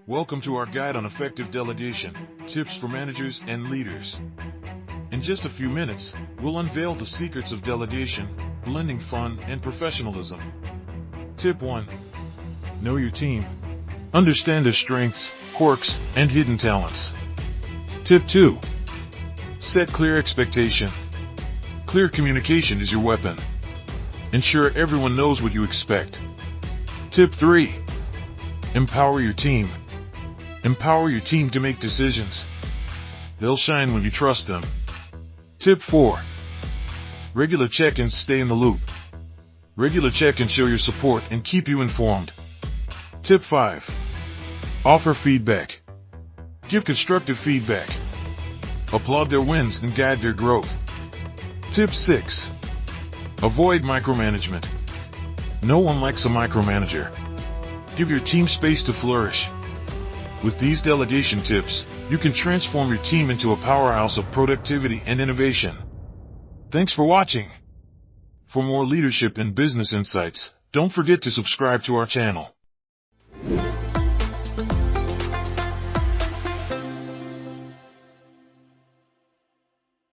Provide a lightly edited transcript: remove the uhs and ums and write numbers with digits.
Welcome to our guide on effective delegation, tips for managers and leaders. In just a few minutes, we'll unveil the secrets of delegation, blending fun and professionalism. Tip 1. Know your team. Understand their strengths, quirks, and hidden talents. Tip 2. Set clear expectation. Clear communication is your weapon. Ensure everyone knows what you expect. Tip 3. Empower your team. Empower your team to make decisions. They'll shine when you trust them. Tip 4. Regular check-ins stay in the loop. Regular check-ins show your support and keep you informed. Tip 5. Offer feedback. Give constructive feedback. Applaud their wins and guide their growth. Tip 6. Avoid micromanagement. No one likes a micromanager. Give your team space to flourish. With these delegation tips, you can transform your team into a powerhouse of productivity and innovation. Thanks for watching. For more leadership and business insights, don't forget to subscribe to our channel.